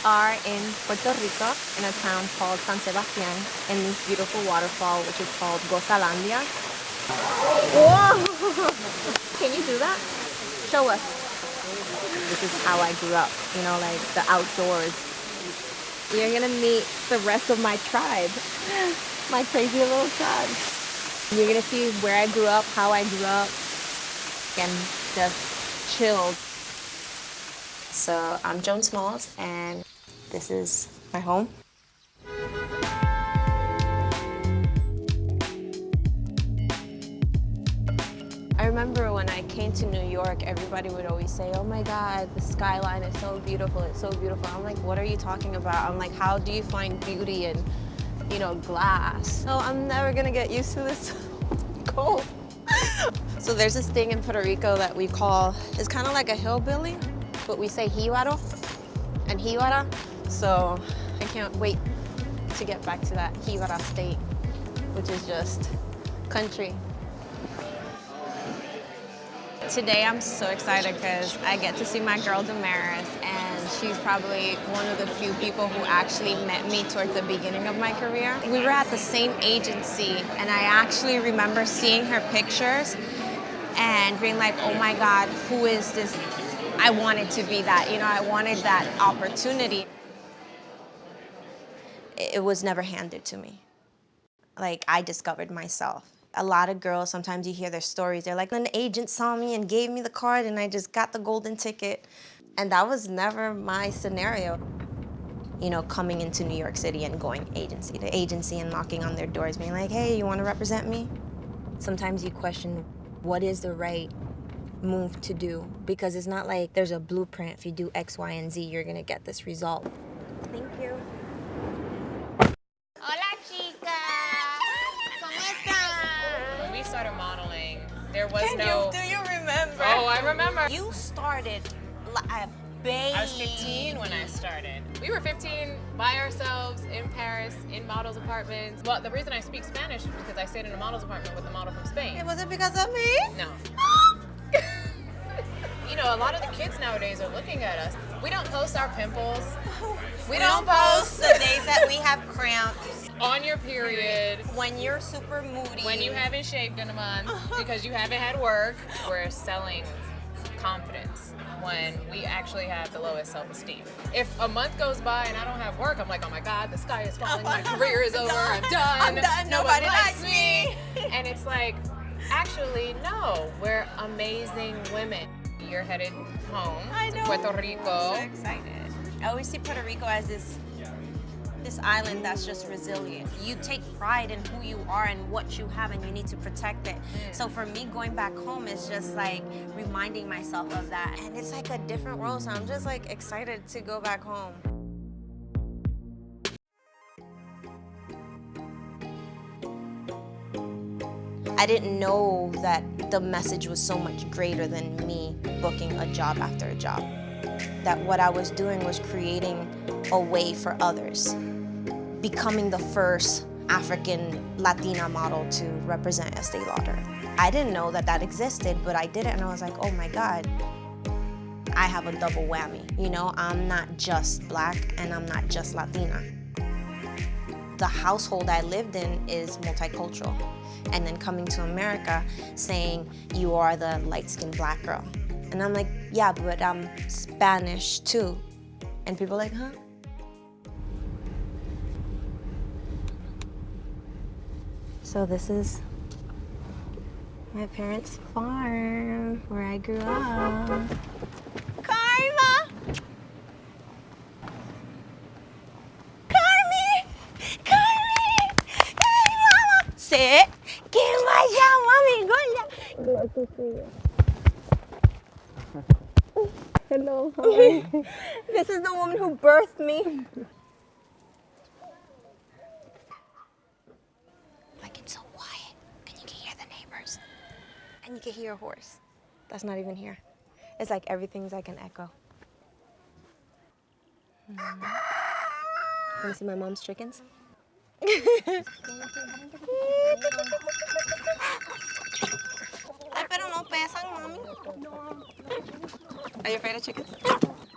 are in Puerto Rico, in a town called San Sebastian, in this beautiful waterfall, which is called Gozalandia. Whoa! Can you do that? Show us. This is how I grew up, you know, like the outdoors. You're gonna meet the rest of my tribe, my crazy little tribe. You're gonna see where I grew up, how I grew up, and just chilled. So I'm Joan Smalls, and this is my home. I remember when I came to New York, everybody would always say, oh my God, the skyline is so beautiful, it's so beautiful. I'm like, what are you talking about? I'm like, how do you find beauty in, you know, glass? No, I'm never gonna get used to this cold. So there's this thing in Puerto Rico that we call, it's kind of like a hillbilly, but we say jíbaro and jíbara. So I can't wait to get back to that jíbara state, which is just country. Today I'm so excited because I get to see my girl Damaris, and she's probably one of the few people who actually met me towards the beginning of my career. We were at the same agency, and I actually remember seeing her pictures and being like, oh my God, who is this? I wanted to be that, you know, I wanted that opportunity. It was never handed to me. Like, I discovered myself. A lot of girls, sometimes you hear their stories, they're like, an agent saw me and gave me the card and I just got the golden ticket. And that was never my scenario. You know, coming into New York City and going agency to agency and knocking on their doors, being like, hey, you wanna represent me? Sometimes you question, what is the right move to do? Because it's not like there's a blueprint. If you do X, Y, and Z, you're gonna get this result. Thank you. Hola, chica. When we started modeling, there was Do you remember? Oh, I remember. You started a baby. I was 15 when I started. We were 15 by ourselves in Paris, in models' apartments. Well, the reason I speak Spanish is because I stayed in a model's apartment with a model from Spain. Was it because of me? No. You know, a lot of the kids nowadays are looking at us. We don't post our pimples. We don't post the days that we have cramps. on your period. When you're super moody. When you haven't shaved in a month because you haven't had work. We're selling confidence when we actually have the lowest self-esteem. If a month goes by and I don't have work, I'm like, oh my God, the sky is falling, my career is over, I'm done. Nobody likes me. And it's like, actually, no, we're amazing women. You're headed home to Puerto Rico. I'm so excited. I always see Puerto Rico as this island that's just resilient. You take pride in who you are and what you have, and you need to protect it. So for me, going back home is just like reminding myself of that. And it's like a different world, so I'm just like excited to go back home. I didn't know that the message was so much greater than me booking a job after a job. That what I was doing was creating a way for others. Becoming the first African Latina model to represent Estee Lauder. I didn't know that that existed, but I did it, and I was like, oh my God, I have a double whammy. You know, I'm not just Black and I'm not just Latina. The household I lived in is multicultural. And then coming to America saying, you are the light-skinned Black girl. And I'm like, yeah, but I'm Spanish too. And people are like, huh? So this is my parents' farm where I grew up. Karma! Carmen! Carmen! Hey, mama! Sit! ¿Quién vaya, mami? Gorda! Glad to see you. Hello, hi. This is the woman who birthed me. Like, it's so quiet, and you can hear the neighbors. And you can hear a horse. That's not even here. It's like everything's like an echo. Want to see my mom's chickens? Ay, pero no pesan, mami. Are you afraid of chickens?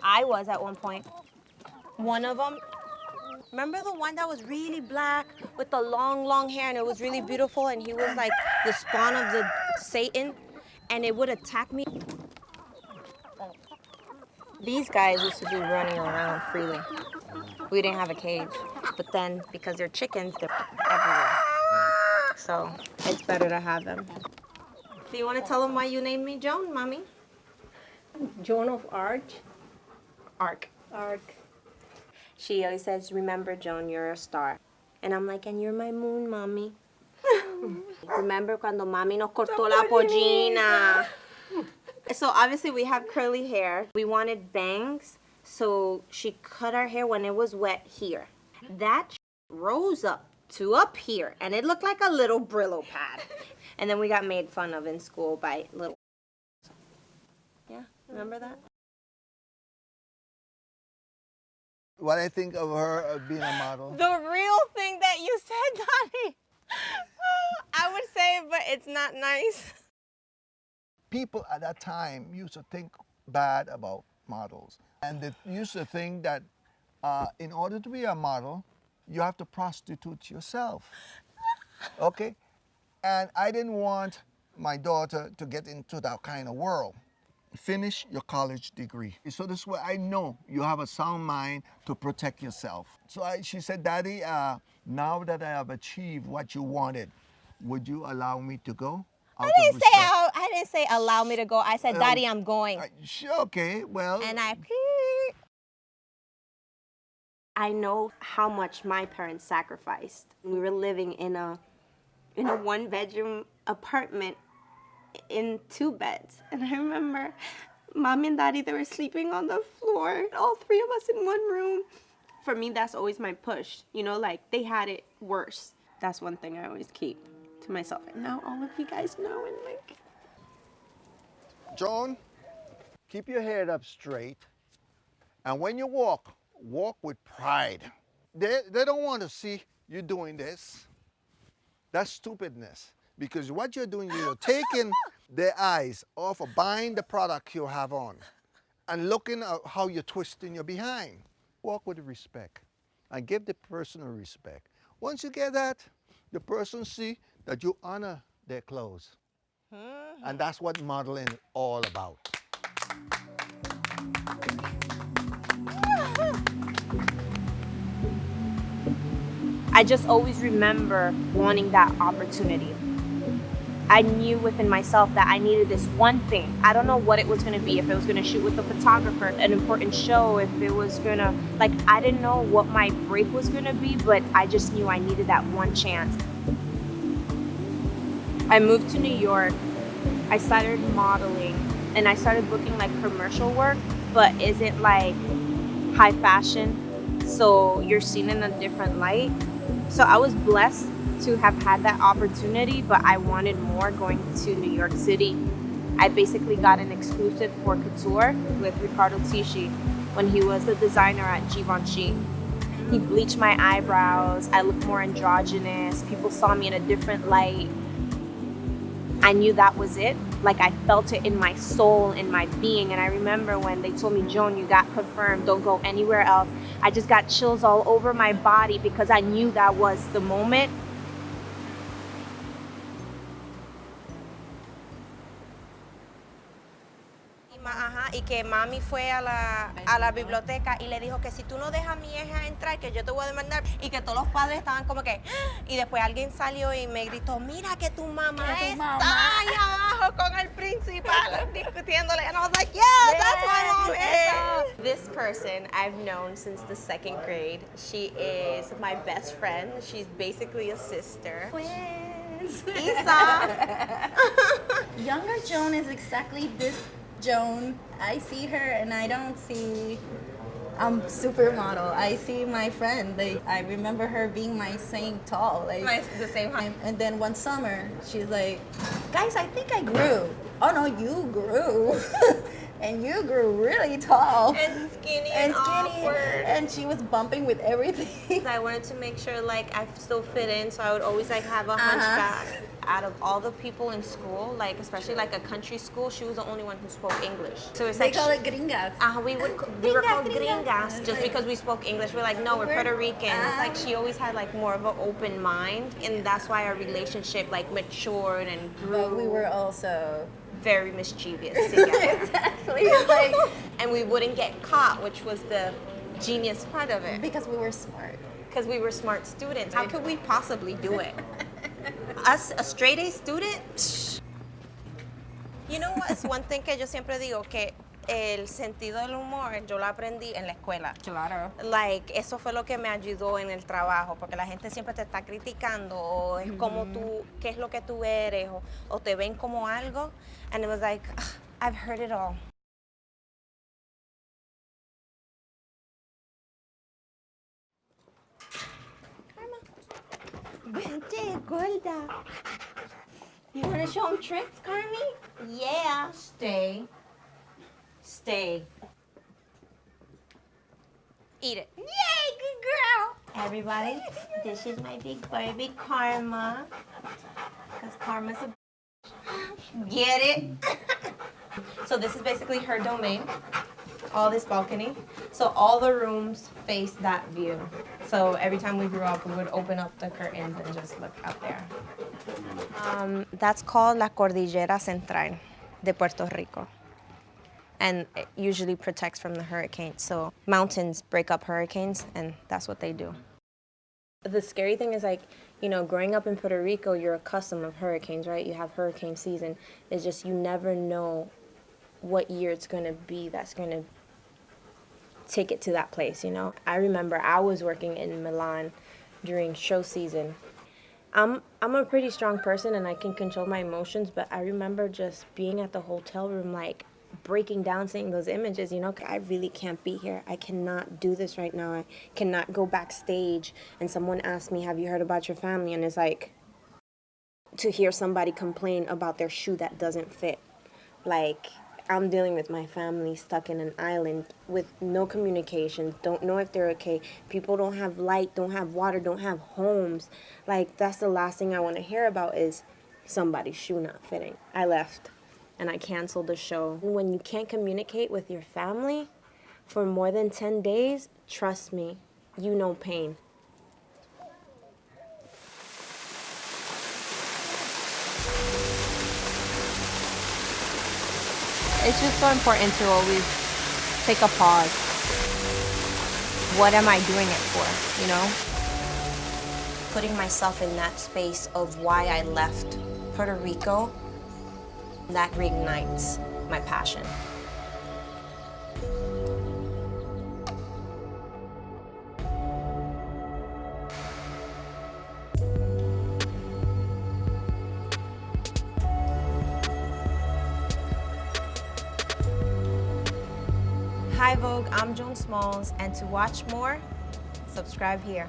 I was at one point. One of them, remember the one that was really black with the long, long hair and it was really beautiful and he was like the spawn of the Satan and it would attack me? These guys used to be running around freely. We didn't have a cage, but then because they're chickens, they're everywhere. So it's better to have them. Do you want to tell them why you named me Joan, Mommy? Joan of Arc. Arc. She always says, remember, Joan, you're a star. And I'm like, and you're my moon, Mommy. Remember cuando Mami nos cortó la pollina? So obviously we have curly hair. We wanted bangs, so she cut our hair when it was wet here. That rose up to up here, and it looked like a little Brillo pad. And then we got made fun of in school by little... Yeah, remember that? What I think of her being a model. The real thing that you said, Donnie. I would say it, but it's not nice. People at that time used to think bad about models. And they used to think that in order to be a model, you have to prostitute yourself. Okay? And I didn't want my daughter to get into that kind of world. Finish your college degree. So this way I know you have a sound mind to protect yourself. So she said, Daddy, now that I have achieved what you wanted, would you allow me to go? I didn't say allow me to go. I said, Daddy, I'm going. Sure, okay, well. And I know how much my parents sacrificed. We were living in a one-bedroom apartment in 2 beds. And I remember Mom and Daddy, they were sleeping on the floor, all 3 of us in one room. For me, that's always my push. You know, like, they had it worse. That's one thing I always keep to myself. And now all of you guys know, and like... Joan, keep your head up straight. And when you walk with pride. They don't want to see you doing this. That's stupidness. Because what you're doing, you're taking their eyes off of buying the product you have on and looking at how you're twisting your behind. Walk with respect and give the person respect. Once you get that, the person see that you honor their clothes. And that's what modeling is all about. I just always remember wanting that opportunity. I knew within myself that I needed this one thing. I don't know what it was going to be, if it was going to shoot with a photographer, an important show, if it was going to, like, I didn't know what my break was going to be, but I just knew I needed that one chance. I moved to New York. I started modeling, and I started booking like commercial work, but is it like high fashion? So you're seen in a different light. So I was blessed to have had that opportunity, but I wanted more going to New York City. I basically got an exclusive for couture with Riccardo Tisci when he was the designer at Givenchy. He bleached my eyebrows. I looked more androgynous. People saw me in a different light. I knew that was it. Like, I felt it in my soul, in my being. And I remember when they told me, Joan, you got confirmed, don't go anywhere else. I just got chills all over my body because I knew that was the moment. Y que mami fue a la biblioteca y le dijo que si tú no dejas a mi hija entrar, que yo te voy a demandar, y que todos los padres estaban como que, y después alguien salió y me gritó, mira que tu mamá está ahí abajo con el principal discutiéndole, and I was like, yeah, that's my mom is. This person I've known since the 2nd grade. She is my best friend. She's basically a sister. Twins. Isa. Younger Joan is exactly this Joan. I see her and I don't see Supermodel. I see my friend. I remember her being my same tall, The same height. And then one summer, she's like, guys, I think I grew. Oh no, you grew. And you grew really tall. And skinny and awkward. And she was bumping with everything. I wanted to make sure like I still fit in, so I would always like have a hunchback. out of all the people in school, like especially like a country school, she was the only one who spoke English. So it's They like call it gringas. we were called Gringa. gringas just because we spoke English. We're like, no, we're Puerto Rican. Like she always had like more of an open mind, and that's why our relationship like matured and grew. But we were also very mischievous together. exactly like And we wouldn't get caught, which was the genius part of it. because we were smart. Because we were smart students. How could we possibly do it? Us, a straight A student? Psh. You know what? Es one thing que yo siempre digo, que el sentido del humor yo lo aprendí en la escuela. Claro. Like, eso fue lo que me ayudó en el trabajo, porque la gente siempre te está criticando, o es como tú, qué es lo que tú eres, o te ven como algo. And it was like, ugh, I've heard it all. Vente, gorda. You want to show them tricks, Carmi? Yeah. Stay. Stay. Eat it. Yay, good girl. Everybody, this is my big baby, Karma. Because Karma's a get it? So this is basically her domain. All this balcony. So all the rooms face that view. So every time we grew up, we would open up the curtains and just look out there. That's called La Cordillera Central de Puerto Rico. And it usually protects from the hurricanes. So mountains break up hurricanes, and that's what they do. The scary thing is, like, you know, growing up in Puerto Rico, you're accustomed of hurricanes, right? You have hurricane season. It's just you never know what year it's going to be that's going to take it to that place, you know? I remember I was working in Milan during show season. I'm a pretty strong person and I can control my emotions, but I remember just being at the hotel room, like, breaking down seeing those images, you know? I really can't be here. I cannot do this right now. I cannot go backstage and someone asks me, have you heard about your family? And it's like, to hear somebody complain about their shoe that doesn't fit. Like, I'm dealing with my family stuck in an island with no communication, don't know if they're okay. People don't have light, don't have water, don't have homes. Like, that's the last thing I want to hear about is somebody's shoe not fitting. I left and I canceled the show. When you can't communicate with your family for more than 10 days, trust me, you know pain. It's just so important to always take a pause. What am I doing it for, you know? Putting myself in that space of why I left Puerto Rico, that reignites my passion. Hi Vogue, I'm Joan Smalls, and to watch more, subscribe here.